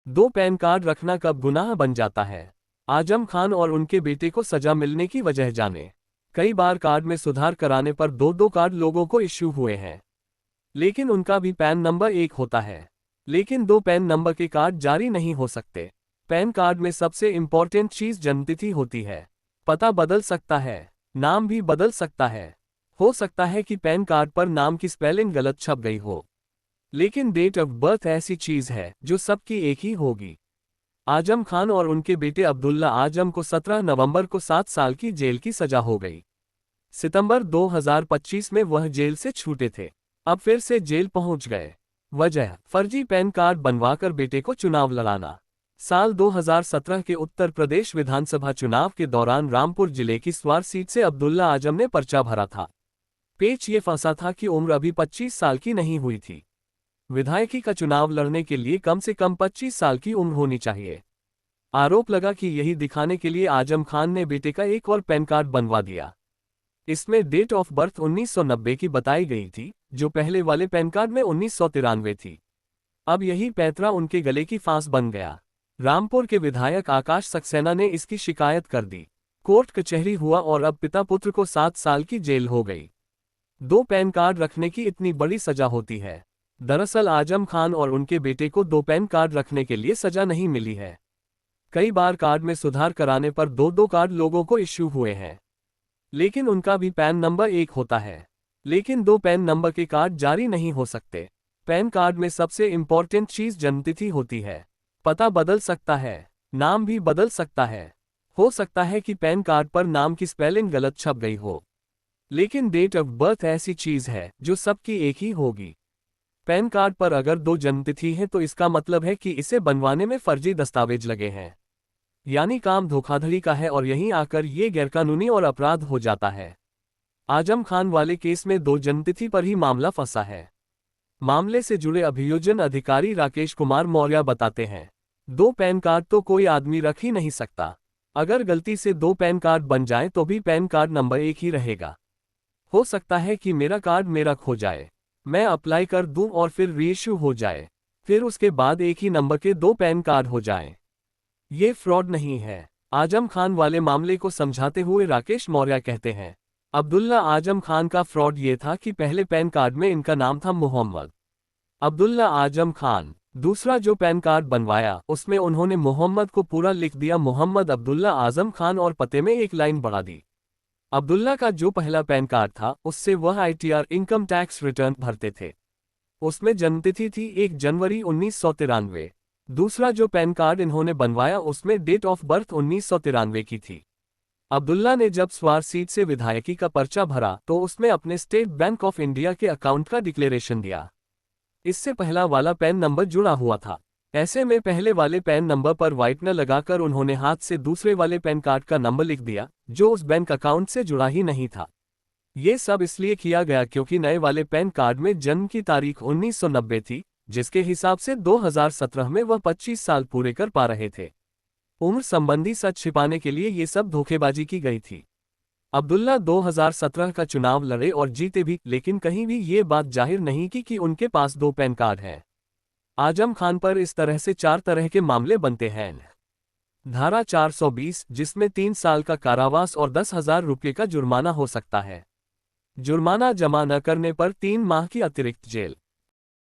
दो pan card रखना कब गुनाह बन जाता है? आजम खान और उनके बेटे को सजा मिलने की वजह जाने। कई बार कार्ड में सुधार कराने पर दो दो कार्ड लोगों को इश्यू हुए हैं, लेकिन उनका भी पैन नंबर एक होता है। लेकिन दो पैन नंबर के कार्ड जारी नहीं हो सकते। पैन कार्ड में सबसे इंपॉर्टेंट चीज जन्मतिथि होती है। पता बदल सकता है, नाम भी बदल सकता है। हो सकता है कि पैन कार्ड पर नाम की स्पेलिंग गलत छप गई हो, लेकिन डेट ऑफ बर्थ ऐसी चीज है जो सबकी एक ही होगी। आजम खान और उनके बेटे अब्दुल्ला आजम को 17 नवंबर को 7 साल की जेल की सजा हो गई। सितंबर 2025 में वह जेल से छूटे थे, अब फिर से जेल पहुंच गए। वजह, फर्जी पैन कार्ड बनवाकर बेटे को चुनाव लड़ाना। साल 2017 के उत्तर प्रदेश विधानसभा चुनाव के दौरान रामपुर जिले की स्वार सीट से अब्दुल्ला आजम ने पर्चा भरा था। पेच ये फंसा था कि उम्र अभी 25 साल की नहीं हुई थी। विधायकी का चुनाव लड़ने के लिए कम से कम 25 साल की उम्र होनी चाहिए। आरोप लगा कि यही दिखाने के लिए आजम खान ने बेटे का एक और पैन कार्ड बनवा दिया। इसमें डेट ऑफ बर्थ 1990 की बताई गई थी, जो पहले वाले पैन कार्ड में 1993 थी। अब यही पैंतरा उनके गले की फांस बन गया। रामपुर के विधायक आकाश सक्सेना ने इसकी शिकायत कर दी। कोर्ट कचहरी हुआ और अब पिता पुत्र को 7 साल की जेल हो गई। दो पैन कार्ड रखने की इतनी बड़ी सजा होती है। दरअसल आजम खान और उनके बेटे को दो पैन कार्ड रखने के लिए सजा नहीं मिली है। कई बार कार्ड में सुधार कराने पर दो दो कार्ड लोगों को इश्यू हुए हैं, लेकिन उनका भी पैन नंबर एक होता है। लेकिन दो पैन नंबर के कार्ड जारी नहीं हो सकते। पैन कार्ड में सबसे इंपॉर्टेंट चीज जन्मतिथि होती है। पता बदल सकता है, नाम भी बदल सकता है। हो सकता है कि पैन कार्ड पर नाम की स्पेलिंग गलत छप गई हो, लेकिन डेट ऑफ बर्थ ऐसी चीज है जो सबकी एक ही होगी। पैन कार्ड पर अगर दो जन्मतिथि है तो इसका मतलब है कि इसे बनवाने में फर्जी दस्तावेज लगे हैं, यानी काम धोखाधड़ी का है और यहीं आकर ये गैरकानूनी और अपराध हो जाता है। आजम खान वाले केस में दो जन्मतिथि पर ही मामला फंसा है। मामले से जुड़े अभियोजन अधिकारी राकेश कुमार मौर्य बताते हैं, दो पैन कार्ड तो कोई आदमी रख ही नहीं सकता। अगर गलती से दो पैन कार्ड बन जाए तो भी पैन कार्ड नंबर एक ही रहेगा। हो सकता है कि मेरा कार्ड मेरा खो जाए, मैं अप्लाई कर दूं और फिर रीइश्यू हो जाए, फिर उसके बाद एक ही नंबर के दो पैन कार्ड हो जाएं। ये फ्रॉड नहीं है। आजम खान वाले मामले को समझाते हुए राकेश मौर्य कहते हैं, अब्दुल्ला आजम खान का फ्रॉड ये था कि पहले पैन कार्ड में इनका नाम था मोहम्मद अब्दुल्ला आजम खान। दूसरा जो पैन कार्ड बनवाया उसमें उन्होंने मोहम्मद को पूरा लिख दिया मोहम्मद अब्दुल्ला आजम खान और पते में एक लाइन बढ़ा दी। अब्दुल्ला का जो पहला पैन कार्ड था उससे वह ITR इनकम टैक्स रिटर्न भरते थे। उसमें जन्मतिथि थी 1 जनवरी 1993। दूसरा जो पैन कार्ड इन्होंने बनवाया उसमें डेट ऑफ बर्थ 1993 की थी। अब्दुल्ला ने जब स्वार सीट से विधायकी का पर्चा भरा तो उसमें अपने स्टेट बैंक ऑफ इंडिया के अकाउंट का डिक्लेरेशन दिया। इससे पहला वाला पैन नंबर जुड़ा हुआ था। ऐसे में पहले वाले पैन नंबर पर व्हाइटनर लगाकर उन्होंने हाथ से दूसरे वाले पैन कार्ड का नंबर लिख दिया, जो उस बैंक अकाउंट से जुड़ा ही नहीं था। ये सब इसलिए किया गया क्योंकि नए वाले पैन कार्ड में जन्म की तारीख 1990 थी, जिसके हिसाब से 2017 में वह 25 साल पूरे कर पा रहे थे। उम्र संबंधी सच छिपाने के लिए ये सब धोखेबाजी की गई थी। अब्दुल्ला 2017 का चुनाव लड़े और जीते भी, लेकिन कहीं भी ये बात जाहिर नहीं की कि उनके पास दो पैन कार्ड हैं। आजम खान पर इस तरह से 4 तरह के मामले बनते हैं। धारा 420, जिसमें 3 साल का कारावास और 10,000 रुपये का जुर्माना हो सकता है। जुर्माना जमा न करने पर 3 माह की अतिरिक्त जेल।